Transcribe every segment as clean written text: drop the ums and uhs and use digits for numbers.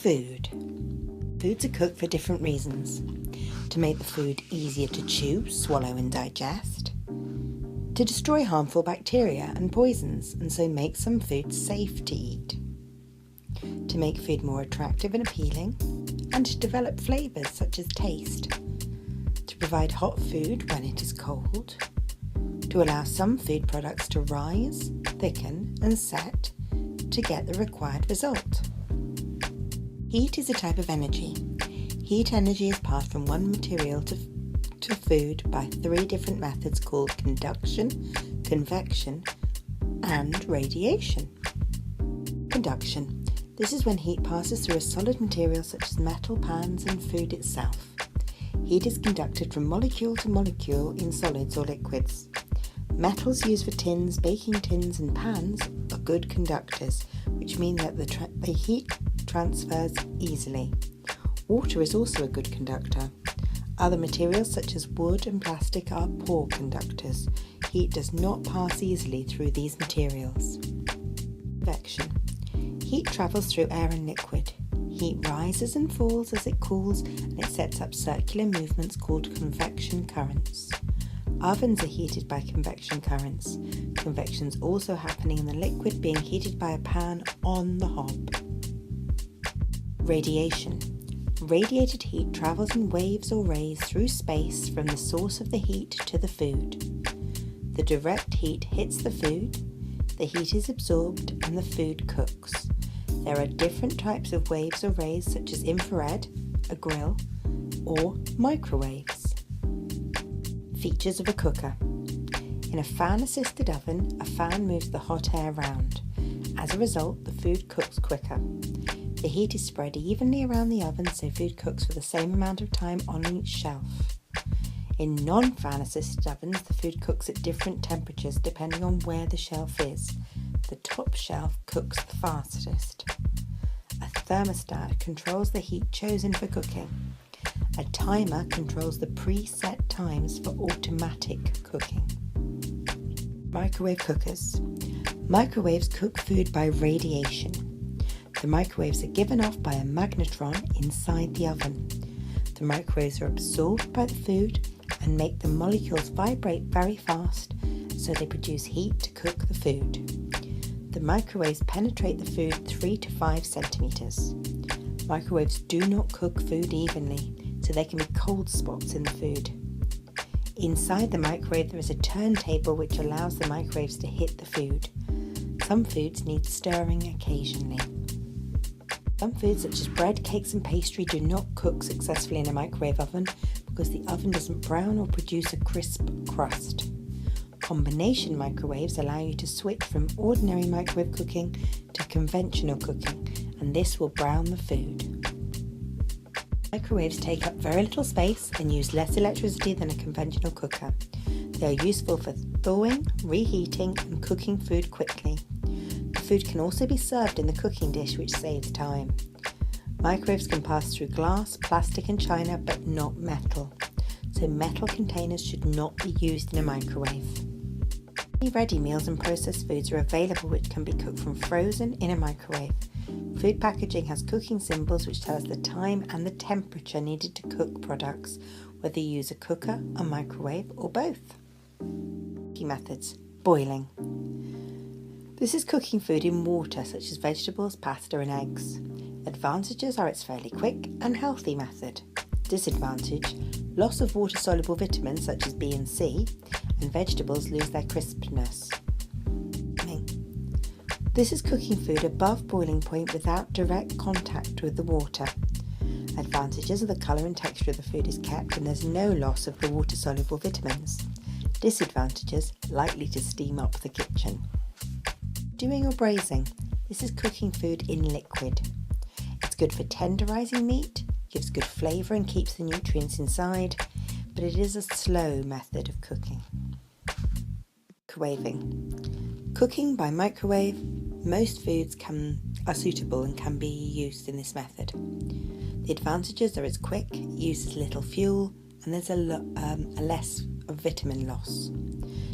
Food. Foods are cooked for different reasons. To make the food easier to chew, swallow and digest. To destroy harmful bacteria and poisons and so make some foods safe to eat. To make food more attractive and appealing, and to develop flavours such as taste. To provide hot food when it is cold. To allow some food products to rise, thicken and set to get the required result. Heat is a type of energy. Heat energy is passed from one material to food by three different methods called conduction, convection and radiation. Conduction. This is when heat passes through a solid material such as metal, pans and food itself. Heat is conducted from molecule to molecule in solids or liquids. Metals used for tins, baking tins and pans are good conductors, which mean that the heat transfers easily. Water is also a good conductor. Other materials such as wood and plastic are poor conductors. Heat does not pass easily through these materials. Convection. Heat travels through air and liquid. Heat rises and falls as it cools and it sets up circular movements called convection currents. Ovens are heated by convection currents. Convection is also happening in the liquid being heated by a pan on the hob. Radiation. Radiated heat travels in waves or rays through space from the source of the heat to the food. The direct heat hits the food, the heat is absorbed and the food cooks. There are different types of waves or rays such as infrared, a grill, or microwaves. Features of a cooker. In a fan-assisted oven, a fan moves the hot air round. As a result, the food cooks quicker. The heat is spread evenly around the oven so food cooks for the same amount of time on each shelf. In non-fan assisted ovens, the food cooks at different temperatures depending on where the shelf is. The top shelf cooks the fastest. A thermostat controls the heat chosen for cooking. A timer controls the preset times for automatic cooking. Microwave cookers. Microwaves cook food by radiation. The microwaves are given off by a magnetron inside the oven. The microwaves are absorbed by the food and make the molecules vibrate very fast, so they produce heat to cook the food. The microwaves penetrate the food 3 to 5 centimeters. Microwaves do not cook food evenly, so there can be cold spots in the food. Inside the microwave there is a turntable which allows the microwaves to hit the food. Some foods need stirring occasionally. Some foods such as bread, cakes and pastry do not cook successfully in a microwave oven because the oven doesn't brown or produce a crisp crust. Combination microwaves allow you to switch from ordinary microwave cooking to conventional cooking, and this will brown the food. Microwaves take up very little space and use less electricity than a conventional cooker. They are useful for thawing, reheating and cooking food quickly. The food can also be served in the cooking dish, which saves time. Microwaves can pass through glass, plastic and china, but not metal. So metal containers should not be used in a microwave. Many ready meals and processed foods are available which can be cooked from frozen in a microwave. Food packaging has cooking symbols which tell us the time and the temperature needed to cook products, whether you use a cooker, a microwave or both. Cooking methods. Boiling. This is cooking food in water such as vegetables, pasta and eggs. Advantages are its fairly quick and healthy method. Disadvantage: loss of water-soluble vitamins such as B and C, and vegetables lose their crispness. This is cooking food above boiling point without direct contact with the water. Advantages are the colour and texture of the food is kept and there's no loss of the water-soluble vitamins. Disadvantages: likely to steam up the kitchen. Stewing or braising. This is cooking food in liquid. It's good for tenderising meat, gives good flavour and keeps the nutrients inside, but it is a slow method of cooking. Microwaving. Cooking by microwave. Most foods are suitable and can be used in this method. The advantages are it's quick, uses little fuel, and there's a less of vitamin loss.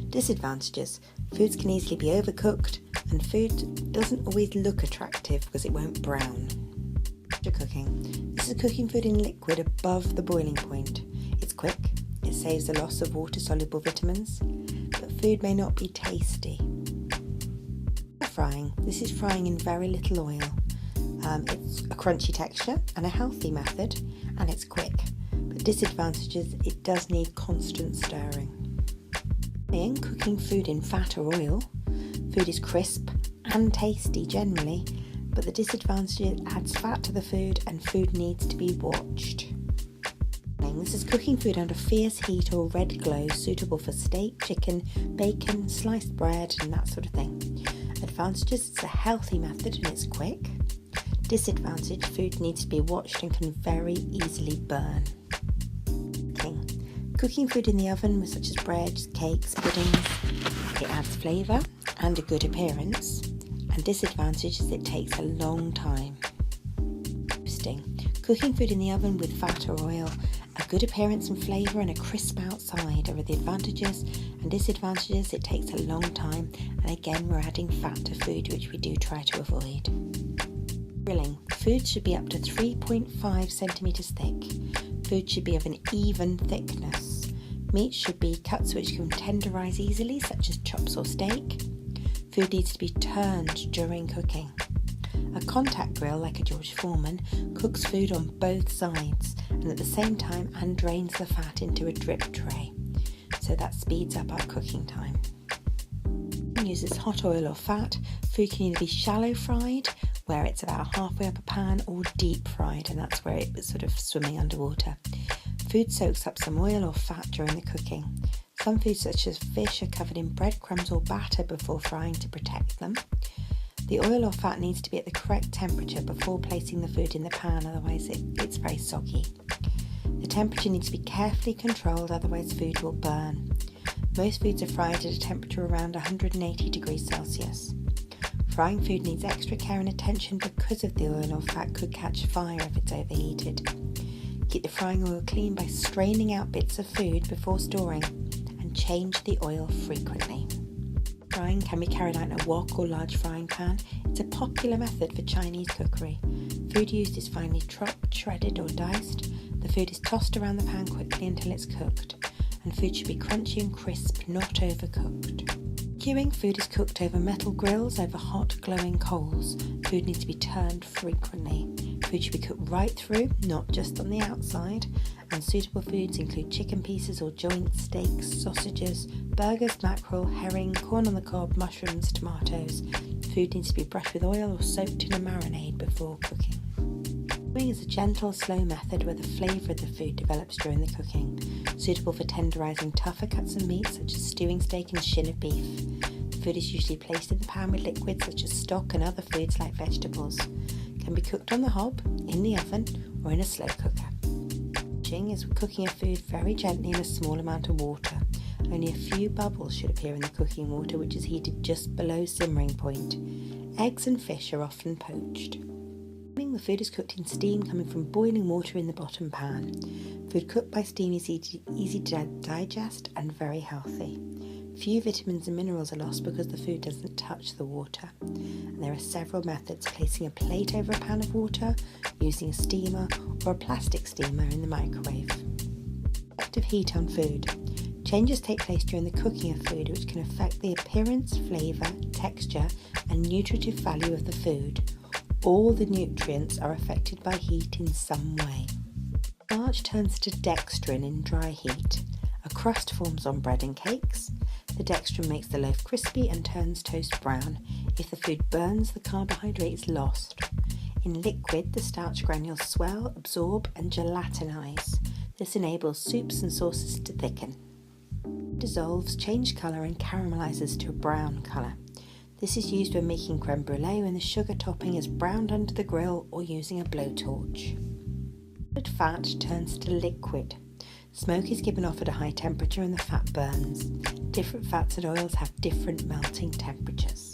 Disadvantages: foods can easily be overcooked, and food doesn't always look attractive because it won't brown. After cooking, this is cooking food in liquid above the boiling point. It's quick, it saves the loss of water-soluble vitamins, but food may not be tasty. Frying, this is frying in very little oil. It's a crunchy texture and a healthy method, and it's quick. But disadvantages, it does need constant stirring. In cooking food in fat or oil, food is crisp and tasty generally, but the disadvantage is it adds fat to the food and food needs to be watched. This is cooking food under fierce heat or red glow, suitable for steak, chicken, bacon, sliced bread and that sort of thing. Advantages, it's a healthy method and it's quick. Disadvantage, food needs to be watched and can very easily burn. Cooking food in the oven, such as breads, cakes, puddings, it adds flavour and a good appearance. And disadvantage is it takes a long time. Roasting. Cooking food in the oven with fat or oil, a good appearance and flavour and a crisp outside are the advantages, and disadvantages, it takes a long time, and again we're adding fat to food, which we do try to avoid. Grilling. Food should be up to 3.5 centimetres thick. Food should be of an even thickness. Meat should be cut so it can tenderise easily, such as chops or steak. Food needs to be turned during cooking. A contact grill, like a George Foreman, cooks food on both sides and at the same time and drains the fat into a drip tray, so that speeds up our cooking time. Uses hot oil or fat. Food can either be shallow fried, where it's about halfway up a pan, or deep fried, and that's where it's sort of swimming underwater. Food soaks up some oil or fat during the cooking. Some foods such as fish are covered in breadcrumbs or batter before frying to protect them. The oil or fat needs to be at the correct temperature before placing the food in the pan, otherwise it's very soggy. The temperature needs to be carefully controlled, otherwise food will burn. Most foods are fried at a temperature around 180 degrees Celsius. Frying food needs extra care and attention because of the oil or fat could catch fire if it's overheated. Keep the frying oil clean by straining out bits of food before storing, and change the oil frequently. Frying can be carried out in a wok or large frying pan. It's a popular method for Chinese cookery. Food used is finely chopped, shredded or diced. The food is tossed around the pan quickly until it's cooked, and food should be crunchy and crisp, not overcooked. Queuing, food is cooked over metal grills over hot glowing coals. Food needs to be turned frequently. Food should be cooked right through, not just on the outside, and suitable foods include chicken pieces or joints, steaks, sausages, burgers, mackerel, herring, corn on the cob, mushrooms, tomatoes. Food needs to be brushed with oil or soaked in a marinade before cooking. Stewing is a gentle, slow method where the flavour of the food develops during the cooking, suitable for tenderising tougher cuts of meat such as stewing steak and shin of beef. The food is usually placed in the pan with liquids such as stock and other foods like vegetables. It can be cooked on the hob, in the oven or in a slow cooker. Poaching is cooking a food very gently in a small amount of water. Only a few bubbles should appear in the cooking water, which is heated just below simmering point. Eggs and fish are often poached. The food is cooked in steam coming from boiling water in the bottom pan. Food cooked by steam is easy to digest and very healthy. Few vitamins and minerals are lost because the food doesn't touch the water. And there are several methods: placing a plate over a pan of water, using a steamer or a plastic steamer in the microwave. Effective heat on food. Changes take place during the cooking of food which can affect the appearance, flavour, texture and nutritive value of the food. All the nutrients are affected by heat in some way. Starch turns to dextrin in dry heat. A crust forms on bread and cakes. The dextrin makes the loaf crispy and turns toast brown. If the food burns, the carbohydrate is lost. In liquid, the starch granules swell, absorb and gelatinize. This enables soups and sauces to thicken. Dissolves, change colour and caramelizes to a brown colour. This is used when making creme brulee when the sugar topping is browned under the grill or using a blowtorch. Fat turns to liquid. Smoke is given off at a high temperature and the fat burns. Different fats and oils have different melting temperatures.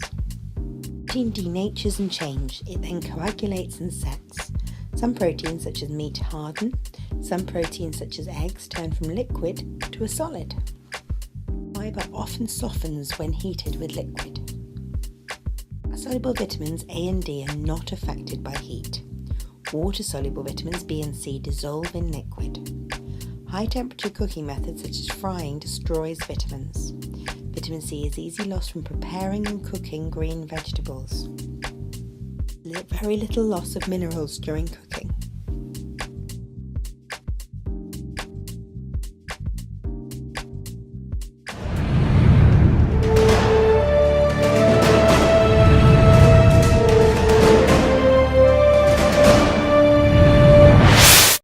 Protein denatures and change. It then coagulates and sets. Some proteins such as meat harden. Some proteins such as eggs turn from liquid to a solid. Fibre often softens when heated with liquid. Soluble vitamins A and D are not affected by heat. Water-soluble vitamins B and C dissolve in liquid. High-temperature cooking methods such as frying destroys vitamins. Vitamin C is easily lost from preparing and cooking green vegetables. Very little loss of minerals during cooking.